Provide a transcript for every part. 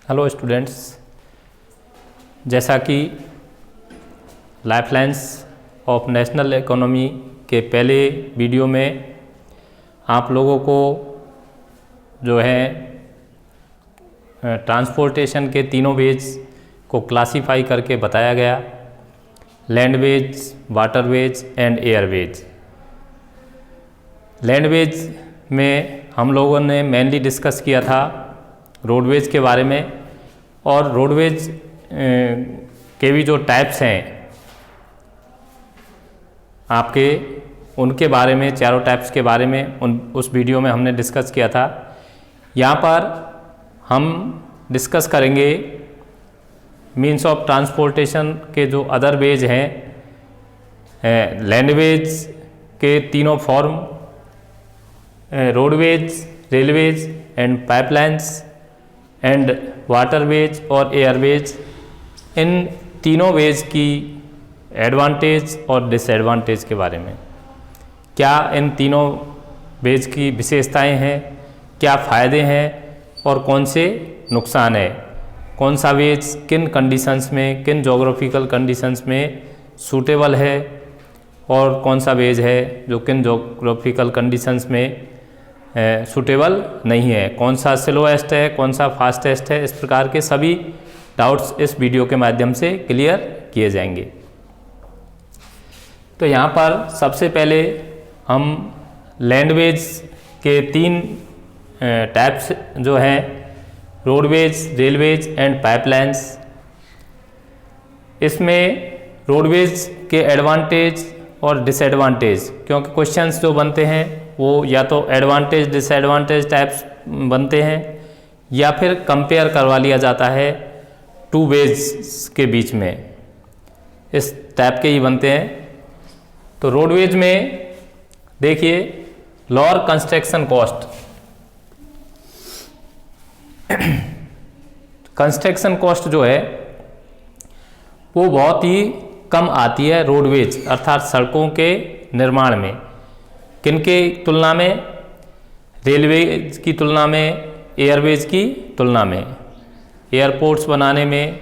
Hello students, जैसा कि lifelines of national economy के पहले वीडियो में आप लोगों को जो है ट्रांसपोर्टेशन के तीनों वेज को क्लासीफाई करके बताया गया, land ways, water ways and air ways. Land ways में हम लोगों ने मेनली डिस्कस किया था रोडवेज के बारे में, और रोडवेज के भी जो टाइप्स हैं आपके, उनके बारे में, चारों टाइप्स के बारे में उस वीडियो में हमने डिस्कस किया था। यहाँ पर हम डिस्कस करेंगे मीन्स ऑफ ट्रांसपोर्टेशन के जो अदर वेज हैं, लैंडवेज के तीनों form, roadways, railways and pipelines and waterways और एयरवेज। इन तीनों वेज की एडवांटेज और डिसएडवांटेज के बारे में, क्या इन तीनों वेज की विशेषताएं हैं, क्या फ़ायदे हैं और कौन से नुकसान है, कौन सा वेज किन कंडीशंस में, किन जोग्राफिकल कंडीशंस में सूटेबल है और कौन सा वेज है जो किन जोग्राफिकल कंडीशंस में सूटेबल नहीं है, कौन सा स्लोएस्ट है, कौन सा फास्टेस्ट है। इस प्रकार के सभी डाउट्स इस वीडियो के माध्यम से क्लियर किए जाएंगे। तो यहाँ पर सबसे पहले हम लैंडवेज के तीन टाइप्स जो हैं, रोडवेज, रेलवेज एंड पाइपलाइंस, इसमें रोडवेज के एडवांटेज और डिसएडवांटेज, क्योंकि क्वेश्चंस जो बनते हैं वो या तो एडवांटेज डिसएडवांटेज टाइप्स बनते हैं या फिर कंपेयर करवा लिया जाता है टू वेज के बीच में, इस टाइप के ही बनते हैं। तो रोडवेज में देखिए, lower construction cost, construction cost जो है वो बहुत ही कम आती है रोडवेज अर्थात सड़कों के निर्माण में। किनके तुलना में? रेलवेज की तुलना में, एयरवेज की तुलना में। एयरपोर्ट्स बनाने में,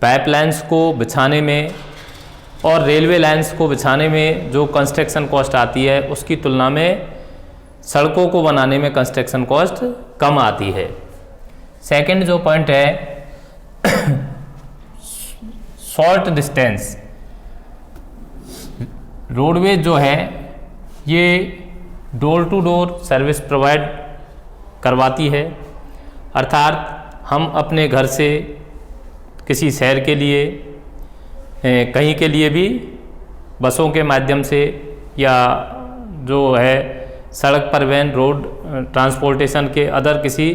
पाइपलाइंस को बिछाने में और रेलवे लाइंस को बिछाने में जो कंस्ट्रक्शन कॉस्ट आती है उसकी तुलना में सड़कों को बनाने में कंस्ट्रक्शन कॉस्ट कम आती है। सेकंड जो पॉइंट है, शॉर्ट डिस्टेंस, रोडवेज जो है ये door to door service provide करवाती है, अर्थात हम अपने घर से किसी शहर के लिए, कहीं के लिए भी बसों के माध्यम से या जो है सड़क परिवहन, रोड ट्रांसपोर्टेशन के अदर किसी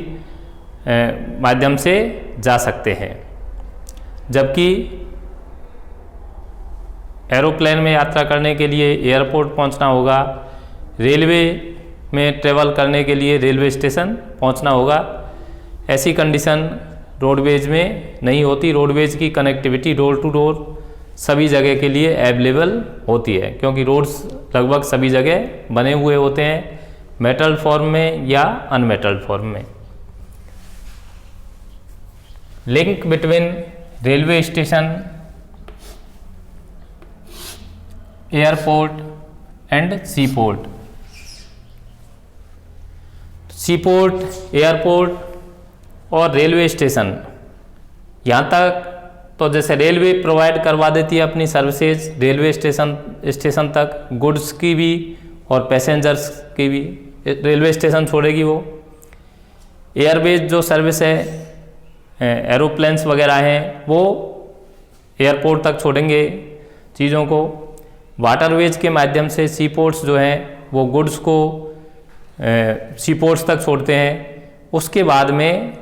माध्यम से जा सकते हैं। जबकि एरोप्लेन में यात्रा करने के लिए एयरपोर्ट पहुंचना होगा, रेलवे में ट्रेवल करने के लिए रेलवे स्टेशन पहुंचना होगा। ऐसी कंडीशन रोडवेज में नहीं होती। रोडवेज की कनेक्टिविटी डोर टू डोर सभी जगह के लिए अवेलेबल होती है, क्योंकि रोड्स लगभग सभी जगह बने हुए होते हैं, मेटल फॉर्म में या अनमेटल फॉर्म में। Link between railway station, airport and C port, C port, airport और रेलवे स्टेशन, यहाँ तक तो जैसे रेलवे प्रोवाइड करवा देती है अपनी सर्विसेज रेलवे स्टेशन तक, गुड्स की भी और पैसेंजर्स की भी रेलवे स्टेशन छोड़ेगी वो। एयरवेज जो सर्विस है, एरोप्लेन्स वगैरह हैं, वो एयरपोर्ट तक छोड़ेंगे चीज़ों को। वाटरवेज के माध्यम से सीपोर्ट्स जो हैं वो गुड्स को सीपोर्ट्स तक छोड़ते हैं। उसके बाद में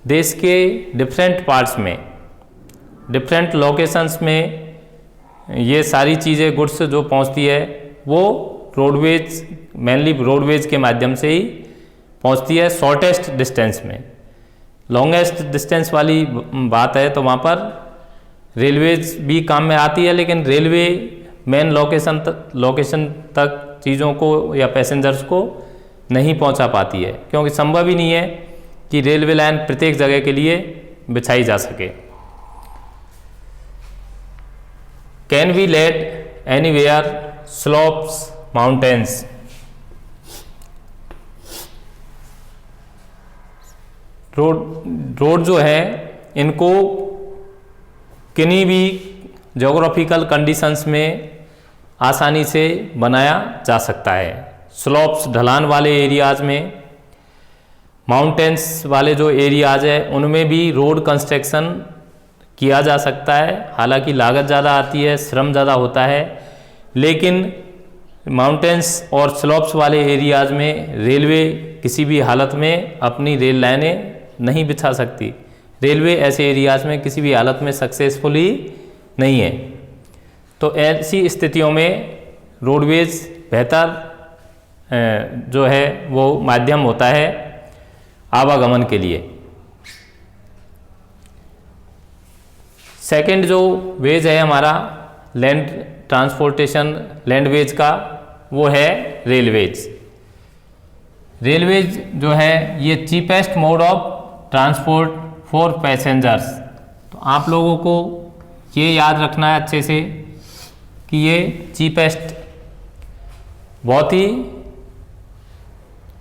देश के डिफरेंट पार्ट्स में, डिफरेंट लोकेशंस में ये सारी चीज़ें, गुड्स जो पहुंचती है वो रोडवेज, मेनली रोडवेज के माध्यम से ही पहुंचती है शॉर्टेस्ट डिस्टेंस में। लॉन्गेस्ट डिस्टेंस वाली बात है तो वहाँ पर रेलवेज भी काम में आती है, लेकिन रेलवे मेन लोकेशन तक चीज़ों को या पैसेंजर्स को नहीं पहुंचा पाती है, क्योंकि संभव ही नहीं है कि रेलवे लाइन प्रत्येक जगह के लिए बिछाई जा सके। Can we let anywhere slopes mountains, road जो है इनको किन्हीं भी जोग्राफिकल कंडीशंस में आसानी से बनाया जा सकता है। स्लोप्स ढलान वाले एरियाज़ में, माउंटेन्स वाले जो एरियाज़ है उनमें भी रोड कंस्ट्रक्शन किया जा सकता है। हालांकि लागत ज़्यादा आती है, श्रम ज़्यादा होता है, लेकिन माउंटेन्स और स्लोप्स वाले एरियाज़ में रेलवे किसी भी हालत में अपनी रेल लाइनें नहीं बिछा सकती। रेलवे ऐसे एरियाज़ में किसी भी हालत में सक्सेसफुली नहीं है। तो ऐसी स्थितियों में रोडवेज बेहतर जो है वो माध्यम होता है आवागमन के लिए। सेकंड जो वेज है हमारा लैंड ट्रांसपोर्टेशन लैंडवेज का, वो है रेलवेज। रेलवेज जो है ये cheapest mode of transport for passengers. तो आप लोगों को ये याद रखना है अच्छे से कि ये चीपेस्ट, बहुत ही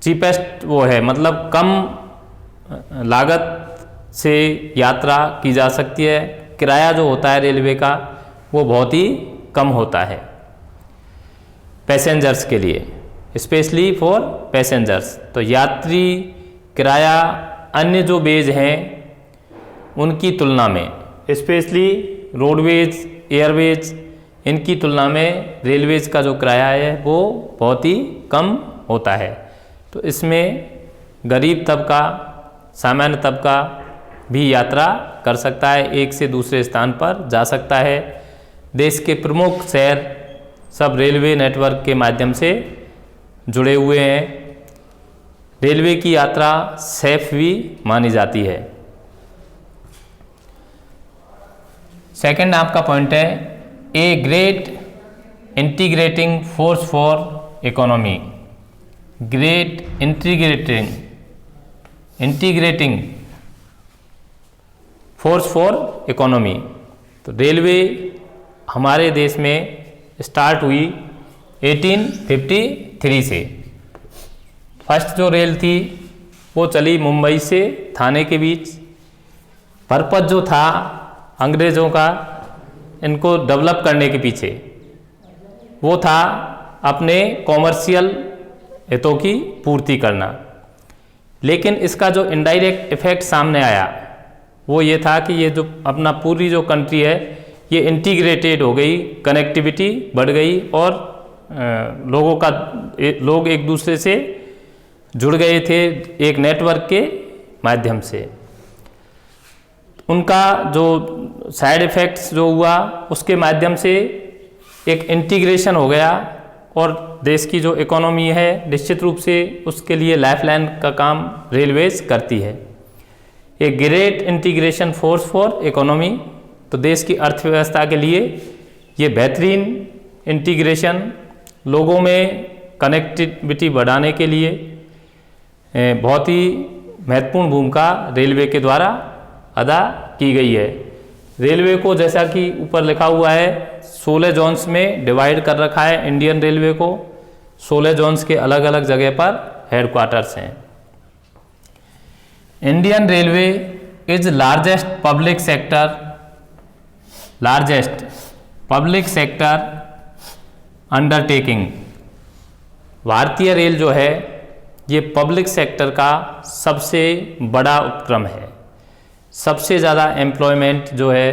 चीपेस्ट वो है, मतलब कम लागत से यात्रा की जा सकती है। किराया जो होता है रेलवे का वो बहुत ही कम होता है पैसेंजर्स के लिए, स्पेशली फॉर पैसेंजर्स। तो यात्री किराया अन्य जो वेज हैं उनकी तुलना में, स्पेशली रोडवेज, एयरवेज, इनकी तुलना में रेलवेज का जो किराया है वो बहुत ही कम होता है। तो इसमें गरीब तबका, सामान्य तबका भी यात्रा कर सकता है, एक से दूसरे स्थान पर जा सकता है। देश के प्रमुख शहर सब रेलवे नेटवर्क के माध्यम से जुड़े हुए हैं। रेलवे की यात्रा सेफ भी मानी जाती है। सेकंड आपका पॉइंट है a great integrating force for economy. Great integrating force for economy. तो रेलवे हमारे देश में स्टार्ट हुई 1853 से। फर्स्ट जो रेल थी वो चली मुंबई से थाने के बीच। पर्पज जो था अंग्रेज़ों का इनको डेवलप करने के पीछे, वो था अपने कॉमर्शियल हितों की पूर्ति करना। लेकिन इसका जो इनडायरेक्ट इफेक्ट सामने आया वो ये था कि ये जो अपना पूरी जो कंट्री है ये इंटीग्रेटेड हो गई, कनेक्टिविटी बढ़ गई और लोग एक दूसरे से जुड़ गए थे एक नेटवर्क के माध्यम से। उनका जो साइड इफ़ेक्ट्स जो हुआ उसके माध्यम से एक इंटीग्रेशन हो गया और देश की जो इकोनॉमी है निश्चित रूप से उसके लिए लाइफलाइन का काम रेलवेज करती है। एक great integration force for economy, तो देश की अर्थव्यवस्था के लिए ये बेहतरीन इंटीग्रेशन, लोगों में कनेक्टिविटी बढ़ाने के लिए बहुत ही महत्वपूर्ण भूमिका रेलवे के द्वारा अदा की गई है। रेलवे को जैसा कि ऊपर लिखा हुआ है 16 जोन्स में डिवाइड कर रखा है। इंडियन रेलवे को 16 जोन्स के अलग अलग जगह पर हेडक्वार्टर्स हैं। Indian railway is largest public sector undertaking. भारतीय रेल जो है ये पब्लिक सेक्टर का सबसे बड़ा उपक्रम है। सबसे ज़्यादा एम्प्लॉयमेंट जो है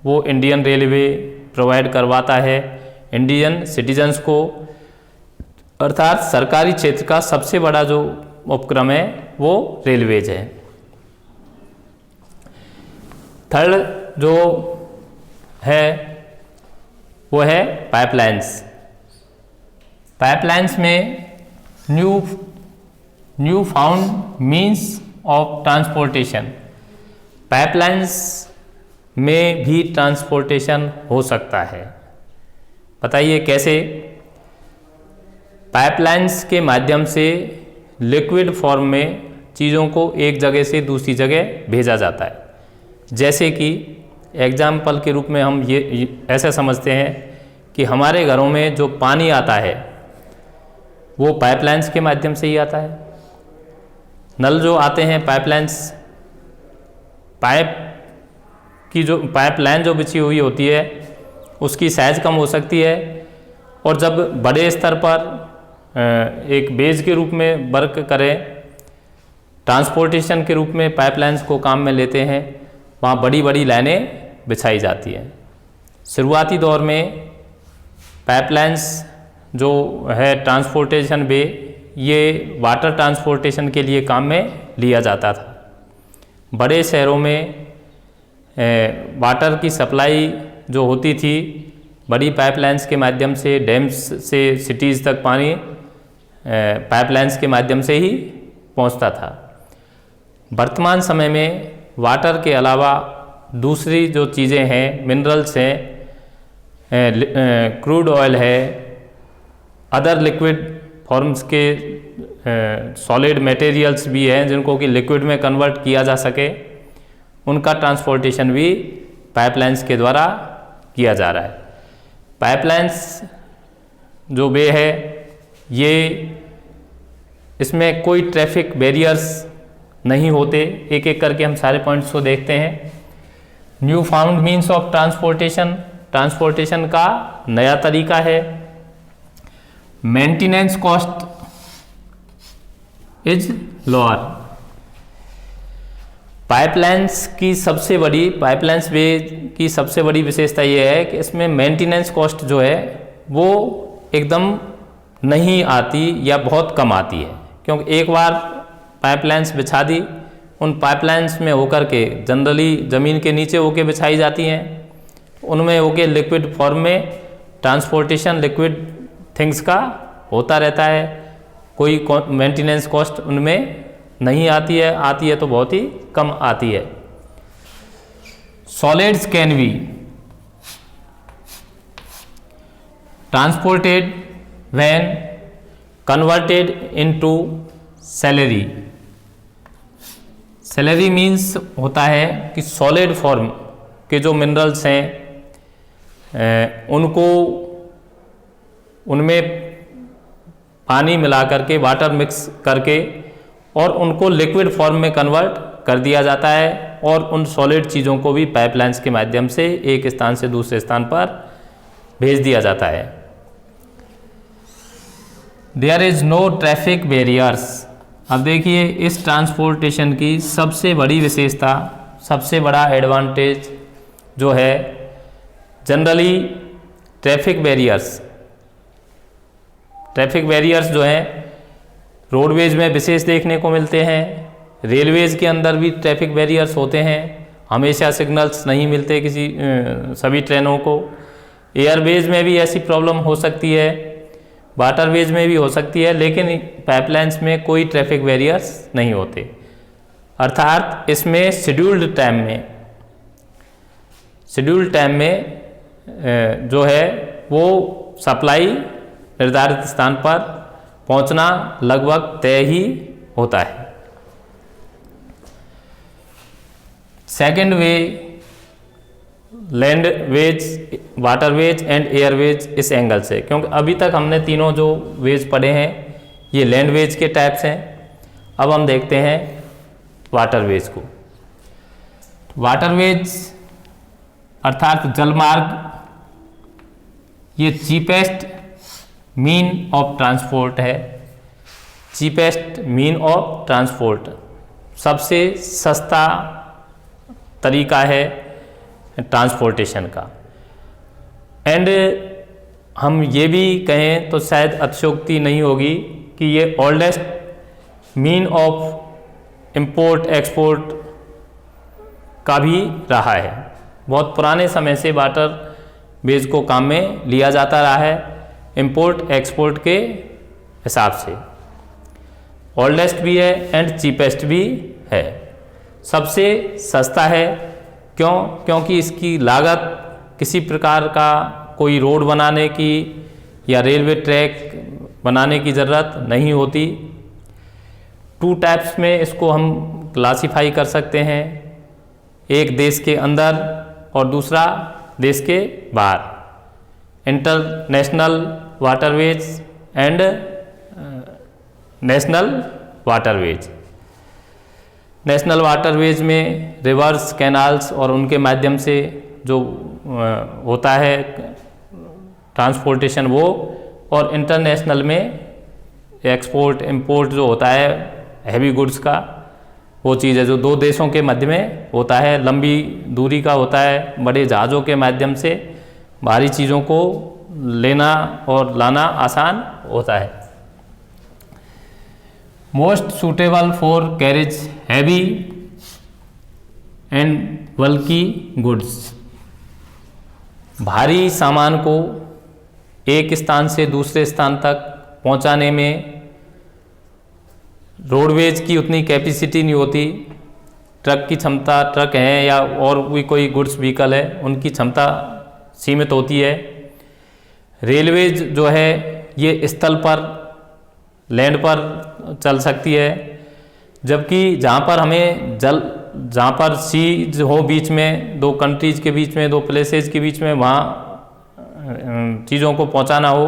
वो इंडियन रेलवे प्रोवाइड करवाता है इंडियन सिटीजन्स को, अर्थात सरकारी क्षेत्र का सबसे बड़ा जो उपक्रम है वो रेलवेज है। थर्ड जो है वो है पाइपलाइंस। पाइपलाइंस में new found means of transportation. Pipelines में भी ट्रांसपोर्टेशन हो सकता है। बताइए कैसे? पाइपलाइंस के माध्यम से लिक्विड फॉर्म में चीज़ों को एक जगह से दूसरी जगह भेजा जाता है। जैसे कि एग्जाम्पल के रूप में हम ये ऐसा समझते हैं कि हमारे घरों में जो पानी आता है वो पाइपलाइंस के माध्यम से ही आता है। नल जो आते हैं पाइपलाइंस, पाइपलाइन जो बिछी हुई होती है उसकी साइज़ कम हो सकती है, और जब बड़े स्तर पर एक बेज के रूप में वर्क करें, ट्रांसपोर्टेशन के रूप में पाइपलाइंस को काम में लेते हैं, वहाँ बड़ी बड़ी लाइनें बिछाई जाती हैं। शुरुआती दौर में पाइपलाइंस जो है ट्रांसपोर्टेशन वे, ये वाटर ट्रांसपोर्टेशन के लिए काम में लिया जाता था। बड़े शहरों में वाटर की सप्लाई जो होती थी बड़ी पाइपलाइंस के माध्यम से, डैम्स से सिटीज़ तक पानी पाइपलाइंस के माध्यम से ही पहुंचता था। वर्तमान समय में वाटर के अलावा दूसरी जो चीज़ें हैं, मिनरल्स हैं, क्रूड ऑयल है, अदर लिक्विड फॉर्म्स के सॉलिड मटेरियल्स भी हैं जिनको कि लिक्विड में कन्वर्ट किया जा सके, उनका ट्रांसपोर्टेशन भी पाइपलाइंस के द्वारा किया जा रहा है। पाइपलाइंस जो वे है ये, इसमें कोई ट्रैफिक बैरियर्स नहीं होते। एक एक करके हम सारे पॉइंट्स को देखते हैं। New found means of transportation, transportation का नया तरीका है। Maintenance cost is lower. Pipelines वे की सबसे बड़ी विशेषता यह है कि इसमें मेंटेनेंस कॉस्ट जो है वो एकदम नहीं आती या बहुत कम आती है, क्योंकि एक बार पाइपलाइंस बिछा दी, उन पाइपलाइंस में होकर के जनरली ज़मीन के नीचे होके बिछाई जाती हैं, उनमें होके लिक्विड फॉर्म में ट्रांसपोर्टेशन लिक्विड थिंग्स का होता रहता है। कोई मेंटेनेंस कॉस्ट उनमें नहीं आती है तो बहुत ही कम आती है। Solids can be transported when converted into salary. Salary means होता है कि सॉलिड फॉर्म के जो मिनरल्स हैं उनको उनमें पानी मिला करके, वाटर मिक्स करके, और उनको लिक्विड फॉर्म में कन्वर्ट कर दिया जाता है, और उन सॉलिड चीज़ों को भी पाइपलाइंस के माध्यम से एक स्थान से दूसरे स्थान पर भेज दिया जाता है। There is no traffic barriers. अब देखिए इस ट्रांसपोर्टेशन की सबसे बड़ी विशेषता, सबसे बड़ा एडवांटेज जो है, जनरली ट्रैफिक बैरियर्स जो हैं रोडवेज में विशेष देखने को मिलते हैं। रेलवेज़ के अंदर भी ट्रैफिक बैरियर्स होते हैं, हमेशा सिग्नल्स नहीं मिलते सभी ट्रेनों को। एयरवेज में भी ऐसी प्रॉब्लम हो सकती है, वाटरवेज में भी हो सकती है, लेकिन पाइपलाइंस में कोई ट्रैफिक बैरियर्स नहीं होते। अर्थात इसमें शेड्यूल्ड टाइम में जो है वो सप्लाई निर्धारित स्थान पर पहुंचना लगभग तय ही होता है। Second way, land ways, water ways and air ways इस एंगल से, क्योंकि अभी तक हमने तीनों जो वेज पढ़े हैं ये लैंड वेज के टाइप्स हैं। अब हम देखते हैं वाटर वेज को। वाटर वेज अर्थात जलमार्ग, ये चीपेस्ट मीन ऑफ ट्रांसपोर्ट है। चीपेस्ट मीन ऑफ ट्रांसपोर्ट, सबसे सस्ता तरीका है ट्रांसपोर्टेशन का। एंड हम ये भी कहें तो शायद अतिशयोक्ति नहीं होगी कि ये oldest mean of import export का भी रहा है। बहुत पुराने समय से वाटर वेज को काम में लिया जाता रहा है इंपोर्ट एक्सपोर्ट के हिसाब से। ओल्डेस्ट भी है एंड चीपेस्ट भी है। सबसे सस्ता है क्योंकि इसकी लागत किसी प्रकार का कोई रोड बनाने की या रेलवे ट्रैक बनाने की ज़रूरत नहीं होती। 2 टाइप्स में इसको हम क्लासीफाई कर सकते हैं, एक देश के अंदर और दूसरा देश के बाहर, international waterways and national waterways. National waterways में रिवर्स, कैनाल्स और उनके माध्यम से जो होता है ट्रांसपोर्टेशन वो, और इंटरनेशनल में एक्सपोर्ट इंपोर्ट जो होता है हैवी गुड्स का, वो चीज़ है जो 2 देशों के मध्य में होता है, लंबी दूरी का होता है, बड़े जहाज़ों के माध्यम से भारी चीज़ों को लेना और लाना आसान होता है। Most suitable for carriage heavy and bulky goods. भारी सामान को एक स्थान से दूसरे स्थान तक पहुंचाने में रोडवेज की उतनी कैपेसिटी नहीं होती, ट्रक की क्षमता, ट्रक हैं या और भी कोई गुड्स व्हीकल है, उनकी क्षमता सीमित होती है। रेलवेज जो है ये स्थल पर, लैंड पर चल सकती है, जबकि जहाँ पर हमें जहाँ पर सी हो बीच में, 2 कंट्रीज के बीच में, 2 प्लेसेज के बीच में, वहाँ चीज़ों को पहुँचाना हो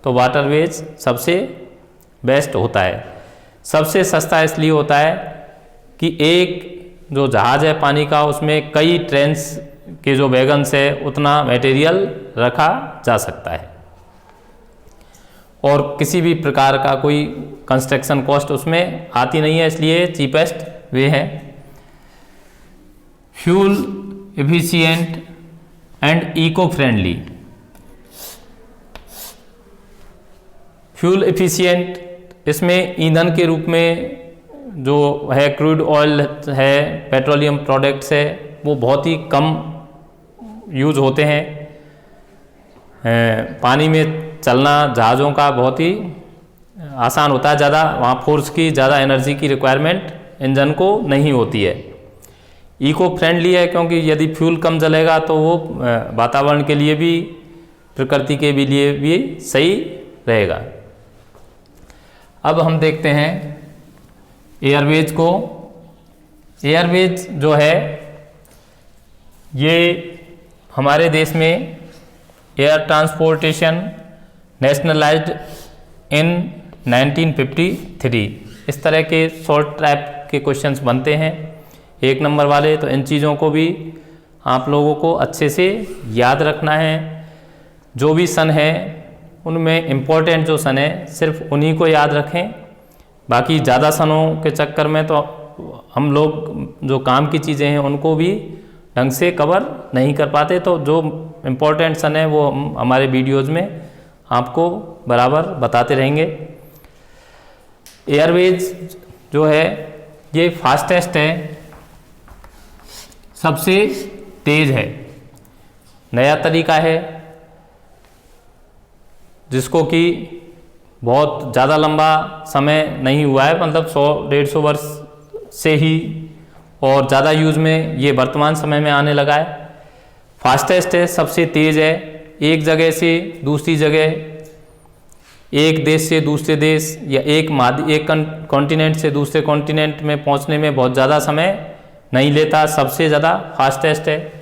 तो वाटरवेज सबसे बेस्ट होता है। सबसे सस्ता इसलिए होता है कि एक जो जहाज़ है पानी का, उसमें कई ट्रेन्स के जो वैगन्स है उतना मटेरियल रखा जा सकता है, और किसी भी प्रकार का कोई कंस्ट्रक्शन कॉस्ट उसमें आती नहीं है, इसलिए चीपेस्ट वे है। Fuel efficient and eco friendly. Fuel efficient, इसमें ईंधन के रूप में जो है क्रूड ऑयल है, पेट्रोलियम प्रोडक्ट्स है, वो बहुत ही कम यूज होते हैं। पानी में चलना जहाज़ों का बहुत ही आसान होता है, ज़्यादा वहाँ फोर्स की, ज़्यादा एनर्जी की रिक्वायरमेंट इंजन को नहीं होती है। इको फ्रेंडली है क्योंकि यदि फ्यूल कम जलेगा तो वो वातावरण के लिए भी, प्रकृति के भी लिए भी सही रहेगा। अब हम देखते हैं एयरवेज को। एयरवेज जो है ये हमारे देश में एयर ट्रांसपोर्टेशन नेशनलाइज्ड इन 1953। इस तरह के शॉर्ट टाइप के क्वेश्चंस बनते हैं 1 नंबर वाले, तो इन चीज़ों को भी आप लोगों को अच्छे से याद रखना है। जो भी सन है उनमें इम्पोर्टेंट जो सन है सिर्फ उन्हीं को याद रखें, बाकी ज़्यादा सनों के चक्कर में तो हम लोग जो काम की चीज़ें हैं उनको भी ढंग से कवर नहीं कर पाते। तो जो इम्पोर्टेंट सन है वो हम हमारे वीडियोज़ में आपको बराबर बताते रहेंगे। एयरवेज जो है ये फास्टेस्ट है, सबसे तेज है, नया तरीका है जिसको कि बहुत ज़्यादा लंबा समय नहीं हुआ है, मतलब 100-150 वर्ष से ही, और ज़्यादा यूज़ में ये वर्तमान समय में आने लगा है। फास्टेस्ट है, सबसे तेज़ है, एक जगह से दूसरी जगह, एक देश से दूसरे देश या एक कॉन्टिनेंट से दूसरे कॉन्टिनेंट में पहुंचने में बहुत ज़्यादा समय नहीं लेता, सबसे ज़्यादा फास्टेस्ट है,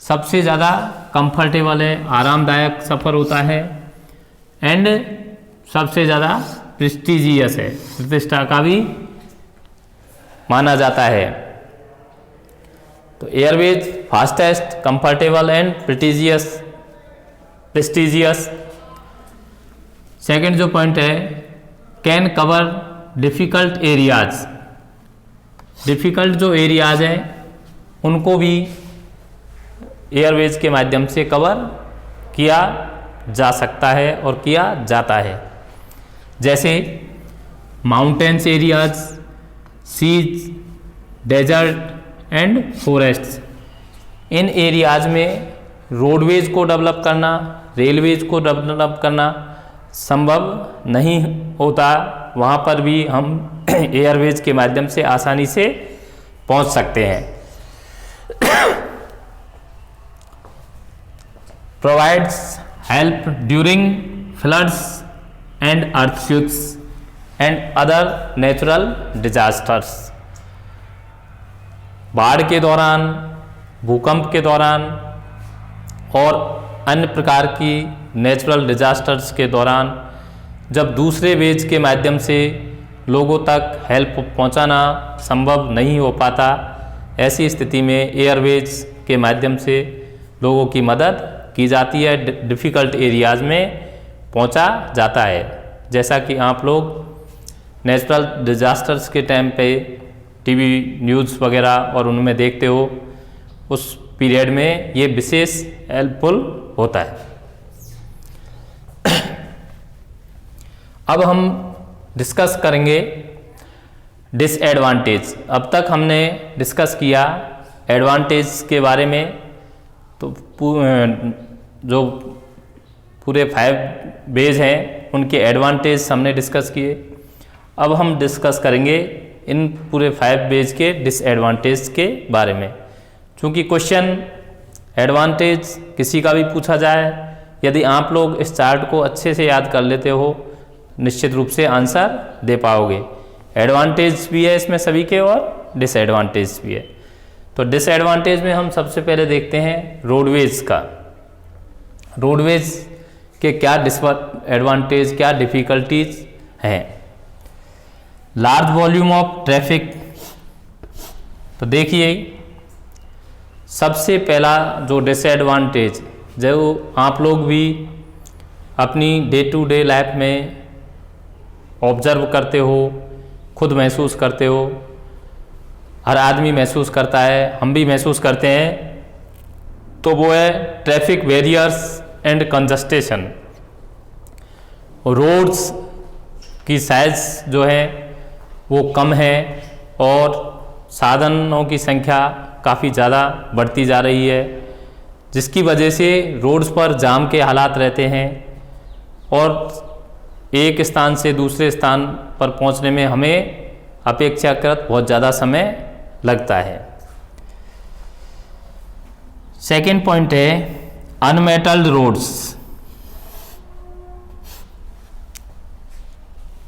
सबसे ज़्यादा कंफर्टेबल है, आरामदायक सफ़र होता है, एंड सबसे ज़्यादा प्रेस्टिजियस है, प्रतिष्ठा का भी माना जाता है। तो Airways fastest, comfortable and prestigious. Second जो पॉइंट है, can cover difficult areas. Difficult जो एरियाज हैं उनको भी एयरवेज के माध्यम से कवर किया जा सकता है और किया जाता है, जैसे mountains areas, seas, desert and forests. इन एरियाज में रोडवेज को डेवलप करना, रेलवेज को डेवलप करना संभव नहीं होता, वहाँ पर भी हम एयरवेज के माध्यम से आसानी से पहुँच सकते हैं। Provides help during floods and earthquakes and other natural disasters. बाढ़ के दौरान, भूकंप के दौरान और अन्य प्रकार की नेचुरल डिजास्टर्स के दौरान जब दूसरे वेज के माध्यम से लोगों तक हेल्प पहुंचाना संभव नहीं हो पाता, ऐसी स्थिति में एयरवेज के माध्यम से लोगों की मदद की जाती है, डिफ़िकल्ट एरियाज़ में पहुंचा जाता है। जैसा कि आप लोग नेचुरल डिजास्टर्स के टाइम पे टीवी न्यूज़ वगैरह और उनमें देखते हो, उस पीरियड में ये विशेष हेल्पफुल होता है। अब हम डिस्कस करेंगे डिसएडवांटेज। अब तक हमने डिस्कस किया एडवांटेज के बारे में, तो जो पूरे 5 वेज हैं उनके एडवांटेज हमने डिस्कस किए। अब हम डिस्कस करेंगे इन पूरे 5 वेज के डिसएडवांटेज के बारे में। चूँकि क्वेश्चन एडवांटेज किसी का भी पूछा जाए, यदि आप लोग इस चार्ट को अच्छे से याद कर लेते हो, निश्चित रूप से आंसर दे पाओगे। एडवांटेज भी है इसमें सभी के और डिसएडवांटेज भी है। तो डिसएडवांटेज में हम सबसे पहले देखते हैं रोडवेज का। रोडवेज के क्या डिसएडवांटेज, क्या डिफ़िकल्टीज हैं। Large volume of traffic. तो देखिए सबसे पहला जो डिसएडवांटेज, जो आप लोग भी अपनी डे टू डे लाइफ में ऑब्जर्व करते हो, खुद महसूस करते हो, हर आदमी महसूस करता है, हम भी महसूस करते हैं, तो वो है ट्रैफिक बैरियर्स एंड कंजस्टेशन। रोड्स की साइज जो है वो कम है और साधनों की संख्या काफ़ी ज़्यादा बढ़ती जा रही है, जिसकी वजह से रोड्स पर जाम के हालात रहते हैं और एक स्थान से दूसरे स्थान पर पहुंचने में हमें अपेक्षाकृत बहुत ज़्यादा समय लगता है। सेकेंड पॉइंट है अनमेटल्ड रोड्स।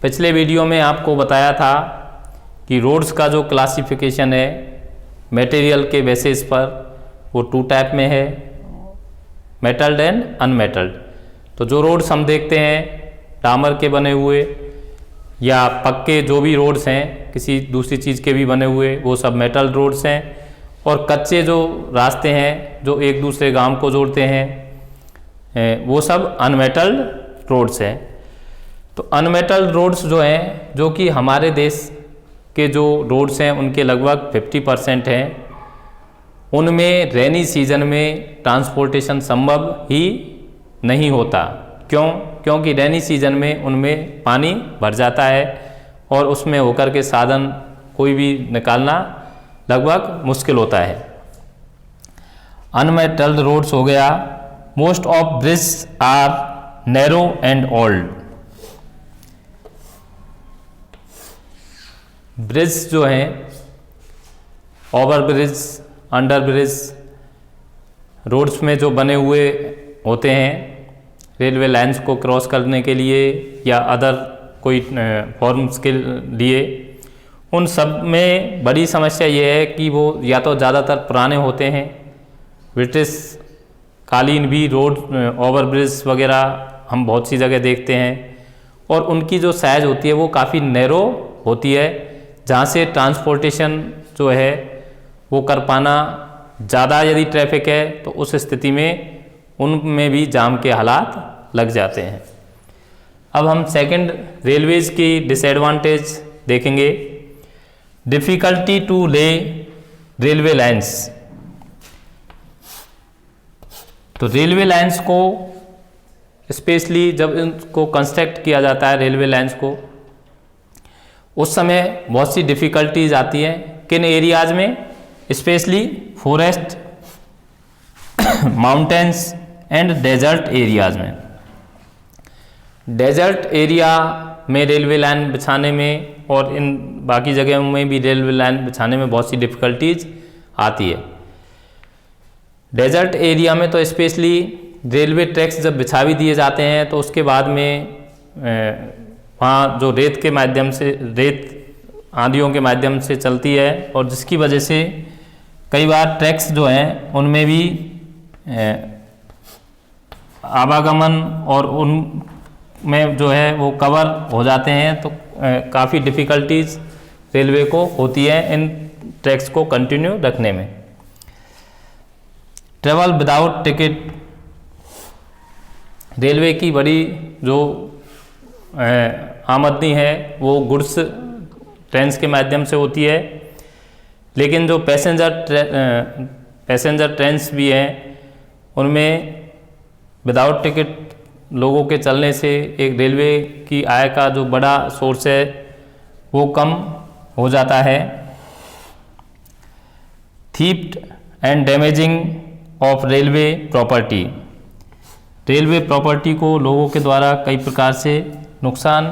पिछले वीडियो में आपको बताया था कि रोड्स का जो क्लासिफिकेशन है मटेरियल के बेसिस पर, वो 2 टाइप में है, मेटल्ड एंड अनमेटल्ड। तो जो रोड्स हम देखते हैं डामर के बने हुए या पक्के जो भी रोड्स हैं, किसी दूसरी चीज़ के भी बने हुए, वो सब मेटल रोड्स हैं। और कच्चे जो रास्ते हैं जो एक दूसरे गांव को जोड़ते हैं, वो सब अनमेटल्ड रोड्स हैं। तो अनमेटल्ड रोड्स जो हैं, जो कि हमारे देश के जो रोड्स हैं उनके लगभग 50% हैं, उनमें रेनी सीजन में ट्रांसपोर्टेशन संभव ही नहीं होता। क्यों? क्योंकि रेनी सीजन में उनमें पानी भर जाता है और उसमें होकर के साधन कोई भी निकालना लगभग मुश्किल होता है। अनमेटल्ड रोड्स हो गया। Most of bridge are narrow and old. Bridge जो हैं, over bridge, under bridge, roads में जो बने हुए होते हैं रेलवे लाइंस को क्रॉस करने के लिए या अदर कोई फॉर्म्स के लिए, उन सब में बड़ी समस्या ये है कि वो या तो ज़्यादातर पुराने होते हैं, ब्रिटिश कालीन भी रोड ओवर ब्रिज वगैरह हम बहुत सी जगह देखते हैं, और उनकी जो साइज़ होती है वो काफ़ी नैरो होती है, जहाँ से ट्रांसपोर्टेशन जो है वो कर पाना, ज़्यादा यदि ट्रैफिक है तो उस स्थिति में उनमें भी जाम के हालात लग जाते हैं। अब हम सेकंड रेलवेज की डिसएडवांटेज देखेंगे। डिफ़िकल्टी टू ले रेलवे लाइंस। तो रेलवे लाइंस को स्पेशली जब इनको कंस्ट्रक्ट किया जाता है रेलवे लाइंस को, उस समय बहुत सी डिफ़िकल्टीज आती हैं। किन एरियाज में? Specially forest, mountains and desert areas में। डेजर्ट एरिया में रेलवे लाइन बिछाने में और इन बाकी जगहों में भी रेलवे लाइन बिछाने में बहुत सी डिफ़िकल्टीज आती है। डेजर्ट एरिया में तो स्पेशली रेलवे ट्रैक्स जब बिछा भी दिए जाते हैं तो उसके बाद में वहाँ जो रेत के माध्यम से, रेत आंधियों के माध्यम से चलती है, और जिसकी वजह से कई बार ट्रैक्स जो हैं उनमें भी आवागमन और उनमें जो है वो कवर हो जाते हैं, तो काफ़ी डिफ़िकल्टीज रेलवे को होती है इन ट्रैक्स को कंटिन्यू रखने में। ट्रेवल विदाउट टिकट, रेलवे की बड़ी जो आमदनी है वो गुड्स ट्रेन्स के माध्यम से होती है, लेकिन जो पैसेंजर ट्रेन्स भी हैं उनमें विदाउट टिकट लोगों के चलने से एक रेलवे की आय का जो बड़ा सोर्स है वो कम हो जाता है। Theft and damaging of railway property, railway property को लोगों के द्वारा कई प्रकार से नुकसान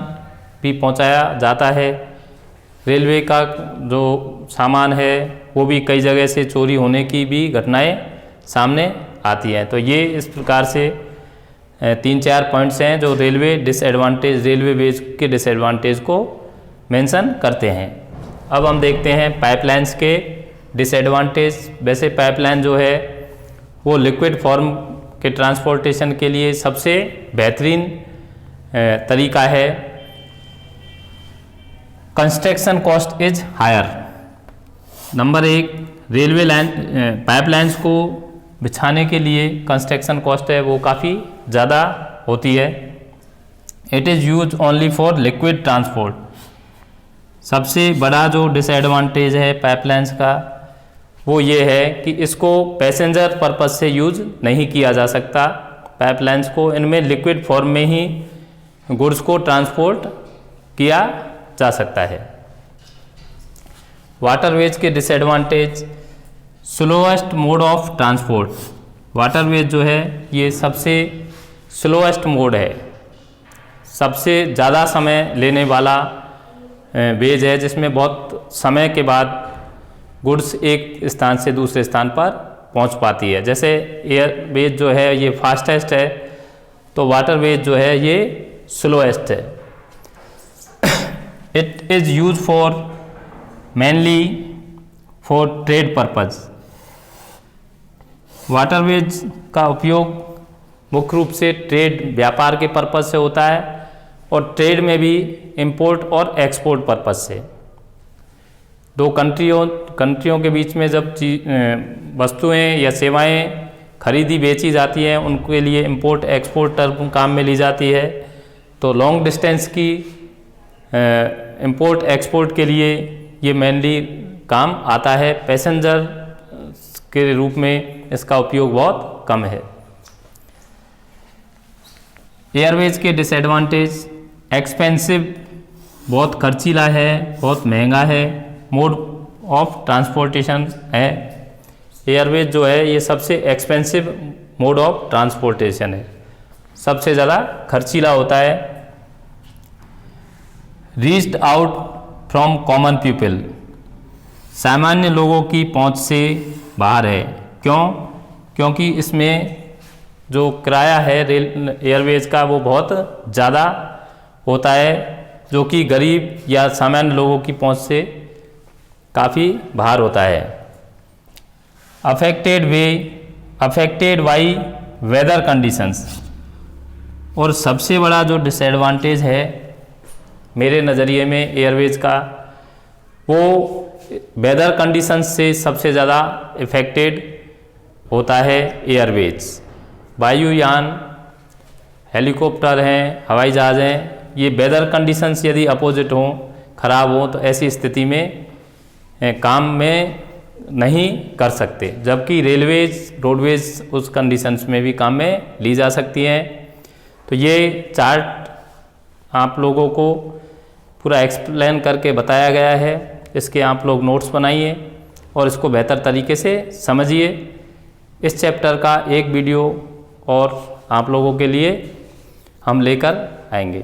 भी पहुंचाया जाता है। रेलवे का जो सामान है वो भी कई जगह से चोरी होने की भी घटनाएं सामने आती हैं। तो ये इस प्रकार से 3-4 पॉइंट्स हैं जो रेलवे डिसएडवांटेज, रेलवे वेज के डिसएडवांटेज को मेंशन करते हैं। अब हम देखते हैं पाइपलाइंस के डिसएडवांटेज। वैसे पाइपलाइन जो है वो लिक्विड फॉर्म के ट्रांसपोर्टेशन के लिए सबसे बेहतरीन तरीका है। Construction cost is higher. Number 1, railway line pipelines को बिछाने के लिए कंस्ट्रक्शन कॉस्ट है वो काफ़ी ज़्यादा होती है। It is use only for liquid transport. सबसे बड़ा जो डिसएडवांटेज है पाइपलाइंस का वो ये है कि इसको पैसेंजर पर्पस से यूज नहीं किया जा सकता। पाइपलाइंस को इनमें लिक्विड फॉर्म में ही गुड्स को ट्रांसपोर्ट किया जा सकता है। वाटरवेज के disadvantage, slowest mode of transport. Waterways जो है ये सबसे स्लोएस्ट मोड है, सबसे ज़्यादा समय लेने वाला वेज है, जिसमें बहुत समय के बाद गुड्स एक स्थान से दूसरे स्थान पर पहुंच पाती है। जैसे एयरवेज जो है ये फास्टेस्ट है, तो वाटरवेज जो है ये स्लोएस्ट है। It is use for mainly for trade purpose. Waterways का उपयोग मुख्य रूप से ट्रेड, व्यापार के पर्पज़ से होता है, और ट्रेड में भी इंपोर्ट और एक्सपोर्ट पर्पज़ से। दो कंट्रियों के बीच में जब वस्तुएं या सेवाएं खरीदी बेची जाती हैं, उनके लिए इंपोर्ट एक्सपोर्ट टर्म काम में ली जाती है। तो लॉन्ग डिस्टेंस की इंपोर्ट एक्सपोर्ट के लिए ये मेनली काम आता है। पैसेंजर के रूप में इसका उपयोग बहुत कम है। एयरवेज के डिसएडवांटेज, एक्सपेंसिव, बहुत खर्चीला है, बहुत महंगा है, मोड ऑफ ट्रांसपोर्टेशन है। एयरवेज जो है ये सबसे एक्सपेंसिव मोड ऑफ ट्रांसपोर्टेशन है, सबसे ज़्यादा खर्चीला होता है। Reached out from common people, सामान्य लोगों की पहुंच से बाहर है। क्यों? क्योंकि इसमें जो किराया है रेल एयरवेज का वो बहुत ज़्यादा होता है, जो कि गरीब या सामान्य लोगों की पहुंच से काफ़ी बाहर होता है। अफेक्टेड बाई वेदर कंडीशंस, और सबसे बड़ा जो डिसएडवांटेज है मेरे नज़रिए में एयरवेज का, वो वेदर कंडीशंस से सबसे ज़्यादा इफ़ेक्टेड होता है एयरवेज। वायुयान, हेलीकॉप्टर हैं, हवाई जहाज़ हैं, ये वेदर कंडीशंस यदि अपोजिट हों, ख़राब हों, तो ऐसी स्थिति में काम में नहीं कर सकते, जबकि रेलवेज, रोडवेज उस कंडीशंस में भी काम में ली जा सकती हैं। तो ये चार्ट आप लोगों को पूरा एक्सप्लेन करके बताया गया है। इसके आप लोग नोट्स बनाइए और इसको बेहतर तरीके से समझिए। इस चैप्टर का एक वीडियो और आप लोगों के लिए हम लेकर आएंगे।